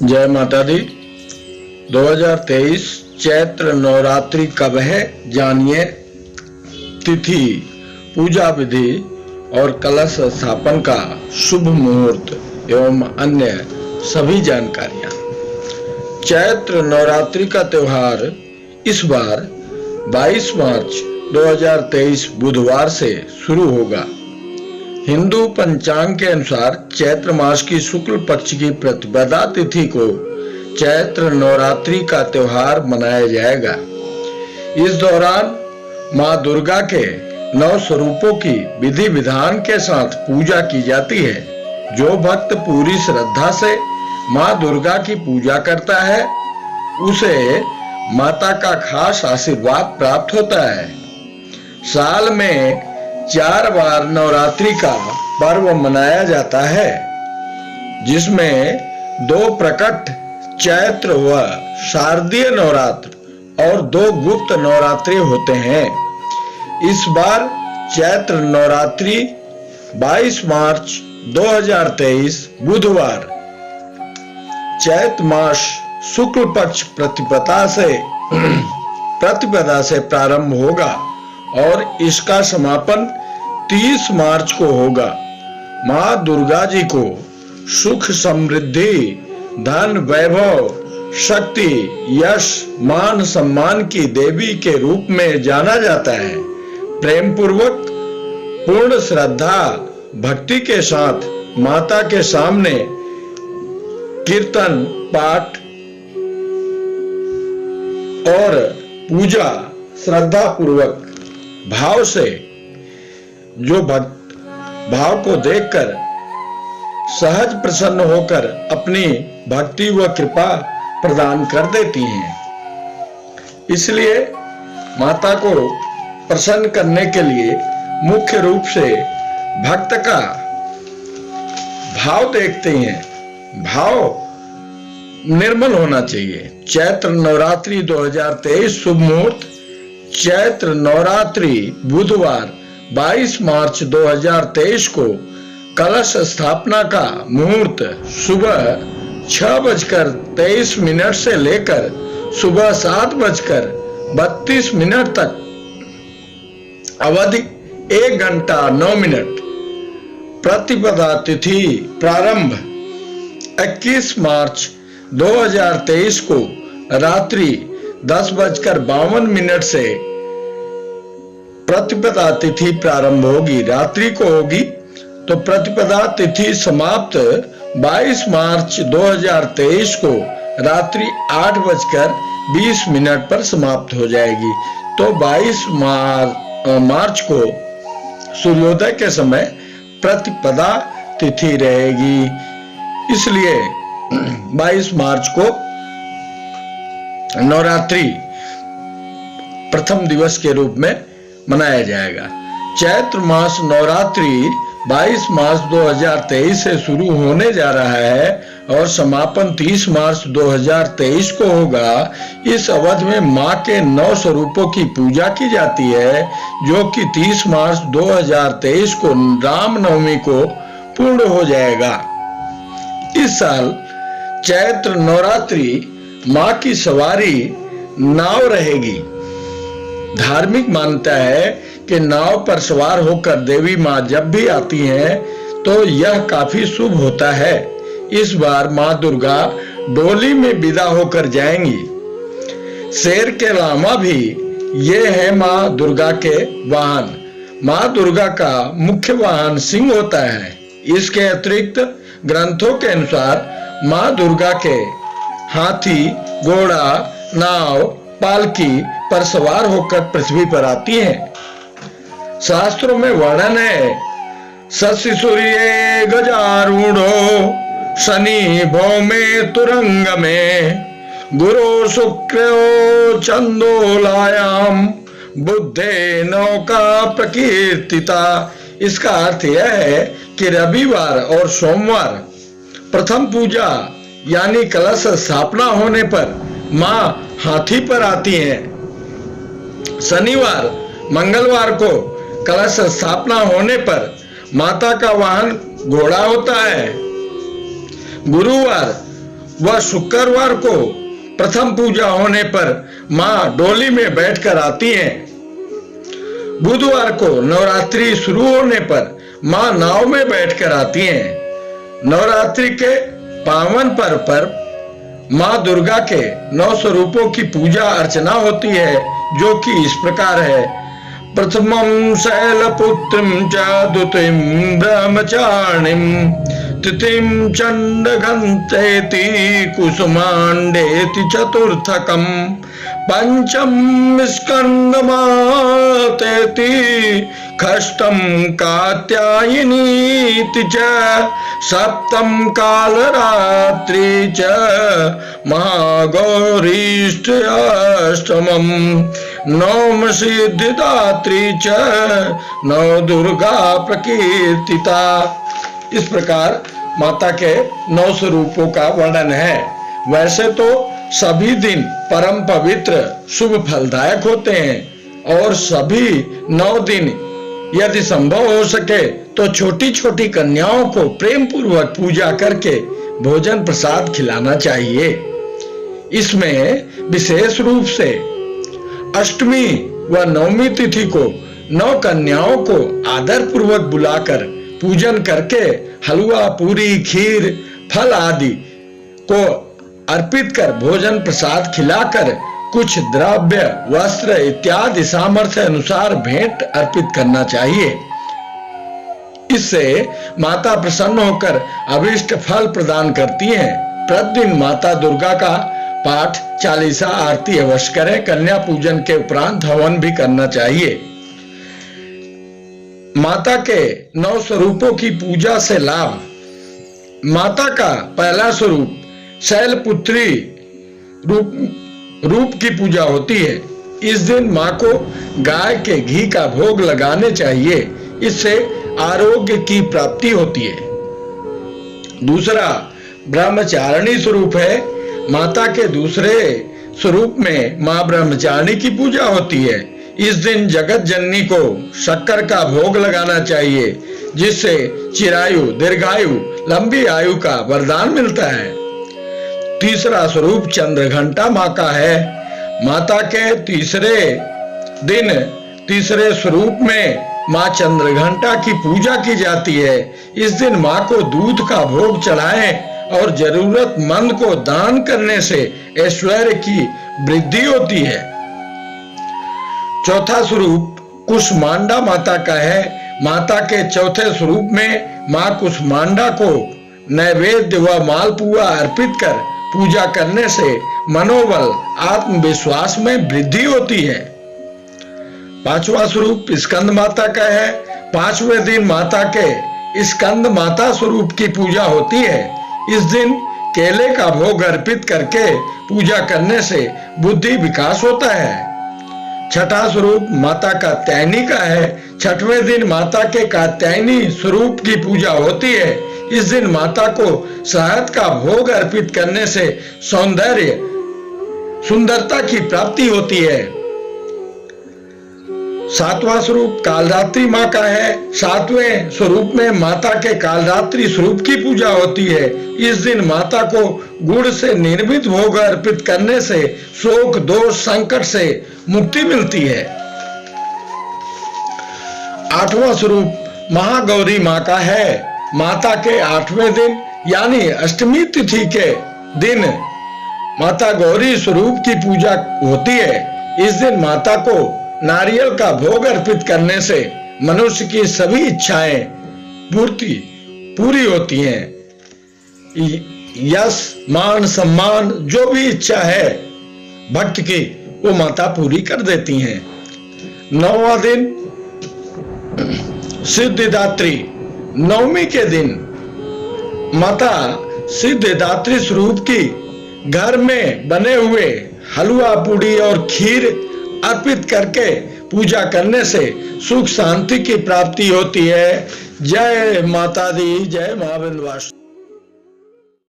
जय माता दी। 2023 चैत्र नवरात्रि कब है जानिए। तिथि, पूजा विधि और कलश स्थापन का शुभ मुहूर्त एवं अन्य सभी जानकारियां। चैत्र नवरात्रि का त्योहार इस बार 22 मार्च 2023 बुधवार से शुरू होगा। हिंदू पंचांग के अनुसार चैत्र मास की शुक्ल पक्ष की प्रतिपदा तिथि को चैत्र नवरात्रि का त्योहार मनाया जाएगा। इस दौरान मां दुर्गा के 9 स्वरूपों की विधि विधान के साथ पूजा की जाती है। जो भक्त पूरी श्रद्धा से मां दुर्गा की पूजा करता है उसे माता का खास आशीर्वाद प्राप्त होता है। साल में 4 बार नवरात्रि का पर्व मनाया जाता है, जिसमें 2 प्रकट चैत्र व शारदीय नवरात्र और 2 गुप्त नवरात्रि होते हैं। इस बार चैत्र नवरात्रि 22 मार्च 2023 बुधवार चैत्र मास शुक्ल पक्ष प्रतिपदा से प्रारंभ होगा और इसका समापन 30 मार्च को होगा। मां दुर्गा जी को सुख समृद्धि, धन, वैभव, शक्ति, यश, मान सम्मान की देवी के रूप में जाना जाता है। प्रेम पूर्वक पूर्ण श्रद्धा भक्ति के साथ माता के सामने कीर्तन, पाठ और पूजा श्रद्धा पूर्वक भाव से जो भक्त भाव को देखकर सहज प्रसन्न होकर अपनी भक्ति व कृपा प्रदान कर देती हैं। इसलिए माता को प्रसन्न करने के लिए मुख्य रूप से भक्त का भाव देखते हैं। भाव निर्मल होना चाहिए। चैत्र नवरात्रि 2023 शुभ मुहूर्त चैत्र नवरात्रि बुधवार 22 मार्च 2023 को कलश स्थापना का मुहूर्त सुबह 6:23 से लेकर सुबह 7:32 तक अवधि 1 घंटा 9 मिनट। प्रतिपदा तिथि प्रारंभ 21 मार्च 2023 को रात्रि 10:52 से प्रतिपदा तिथि प्रारंभ होगी, रात्रि को होगी। तो प्रतिपदा तिथि समाप्त 22 मार्च 2023 को रात्रि 8:20 पर समाप्त हो जाएगी। तो 22 मार्च को सूर्योदय के समय प्रतिपदा तिथि रहेगी। इसलिए 22 मार्च को नवरात्रि प्रथम दिवस के रूप में मनाया जाएगा। चैत्र मास नवरात्रि 22 मार्च 2023 से शुरू होने जा रहा है और समापन 30 मार्च 2023 को होगा। इस अवधि में मां के 9 स्वरूपों की पूजा की जाती है, जो कि 30 मार्च 2023 को रामनवमी को पूर्ण हो जाएगा। इस साल चैत्र नवरात्रि मां की सवारी नाव रहेगी। धार्मिक मान्यता है कि नाव पर सवार होकर देवी मां जब भी आती हैं तो यह काफी शुभ होता है। इस बार मां दुर्गा डोली में विदा होकर जाएंगी। शेर के अलावा भी ये है मां दुर्गा के वाहन। मां दुर्गा का मुख्य वाहन सिंह होता है। इसके अतिरिक्त ग्रंथों के अनुसार मां दुर्गा के हाथी, घोड़ा, नाव, पालकी पर सवार होकर पृथ्वी पर आती हैं। शास्त्रों में वर्णन है, शशि सूर्य गजारूढ़ो शनि भौमे तुरंग में गुरु शुक्रो चंदोलायाम बुद्धे नौका प्रकीर्तिता। इसका अर्थ यह है कि रविवार और सोमवार प्रथम पूजा यानी कलश स्थापना होने पर मां हाथी पर आती हैं। शनिवार, मंगलवार को कलश स्थापना होने पर माता का वाहन घोड़ा होता है। गुरुवार वह शुक्रवार को प्रथम पूजा होने पर मां डोली में बैठकर आती हैं। बुधवार को नवरात्रि शुरू होने पर मां नाव में बैठकर आती हैं। नवरात्रि के पावन पर्व पर मां दुर्गा के 9 स्वरूपों की पूजा अर्चना होती है, जो कि इस प्रकार है। प्रथमं शैलपुत्रीं च द्वितीयं ब्रह्मचारिणीं तृतीयं चण्डघण्टेति कुसुमाण्डेति चतुर्थकं पंचम स्कंदमातेति षष्ठं कात्यायनीति च सप्तम कालरात्रि च महागौरीश्च अष्टमं नवम सिद्धिदात्री च नव दुर्गा प्रकीर्तिता। इस प्रकार माता के 9 स्वरूपों का वर्णन है। वैसे तो सभी दिन परम पवित्र शुभ फलदायक होते हैं और सभी 9 दिन यदि संभव हो सके तो छोटी छोटी कन्याओं को प्रेम पूर्वक पूजा करके भोजन प्रसाद खिलाना चाहिए। इसमें विशेष रूप से अष्टमी व नवमी तिथि को 9 कन्याओं को आदर पूर्वक बुलाकर पूजन करके हलवा, पूरी, खीर, फल आदि को अर्पित कर भोजन प्रसाद खिलाकर कुछ द्रव्य, वस्त्र इत्यादि सामर्थ्य अनुसार भेंट अर्पित करना चाहिए। इससे माता प्रसन्न होकर अभीष्ट फल प्रदान करती हैं। प्रतिदिन माता दुर्गा का पाठ, चालीसा, आरती अवश्य करें। कन्या पूजन के उपरांत हवन भी करना चाहिए। माता के 9 स्वरूपों की पूजा से लाभ। माता का पहला स्वरूप शैलपुत्री रूप की पूजा होती है। इस दिन मां को गाय के घी का भोग लगाने चाहिए। इससे आरोग्य की प्राप्ति होती है। दूसरा ब्रह्मचारिणी स्वरूप है। माता के दूसरे स्वरूप में मां ब्रह्मचारिणी की पूजा होती है। इस दिन जगत जननी को शक्कर का भोग लगाना चाहिए, जिससे चिरायु, दीर्घायु, लंबी आयु का वरदान मिलता है। तीसरा स्वरूप चंद्रघंटा मां का है। माता के तीसरे दिन तीसरे स्वरूप में मां चंद्रघंटा की पूजा की जाती है। इस दिन मां को दूध का भोग चढ़ाएं और जरूरतमंद को दान करने से ऐश्वर्य की वृद्धि होती है। चौथा स्वरूप कुष्मांडा माता का है। माता के चौथे स्वरूप में मां कुष्मांडा को नैवेद्य व मालपुआ अर्पित कर पूजा करने से मनोबल, आत्मविश्वास में वृद्धि होती है। पांचवा स्वरूप स्कंद माता का है। 5वें दिन माता के स्कंद माता स्वरूप की पूजा होती है। इस दिन केले का भोग अर्पित करके पूजा करने से बुद्धि विकास होता है। छठा स्वरूप माता कात्यायनी का है। 6वें दिन माता के कात्यायनी स्वरूप की पूजा होती है। इस दिन माता को शहद का भोग अर्पित करने से सुंदरता की प्राप्ति होती है। 7वां स्वरूप कालरात्रि मां का है। 7वें स्वरूप में माता के कालरात्रि स्वरूप की पूजा होती है। इस दिन माता को गुड़ से निर्मित भोग अर्पित करने से शोक, दोष, संकट से मुक्ति मिलती है। 8वां स्वरूप महागौरी मां का है। माता के 8वें दिन यानी अष्टमी तिथि के दिन माता गौरी स्वरूप की पूजा होती है। इस दिन माता को नारियल का भोग अर्पित करने से मनुष्य की सभी इच्छाएं पूरी होती हैं। यश, मान, सम्मान जो भी इच्छा है भक्त की वो माता पूरी कर देती हैं। 9वां दिन सिद्धिदात्री। 9वीं के दिन माता सिद्धिदात्री स्वरूप की घर में बने हुए हलवा, पूड़ी और खीर अर्पित करके पूजा करने से सुख शांति की प्राप्ति होती है। जय माता दी, जय मां विंध्यवासिनी।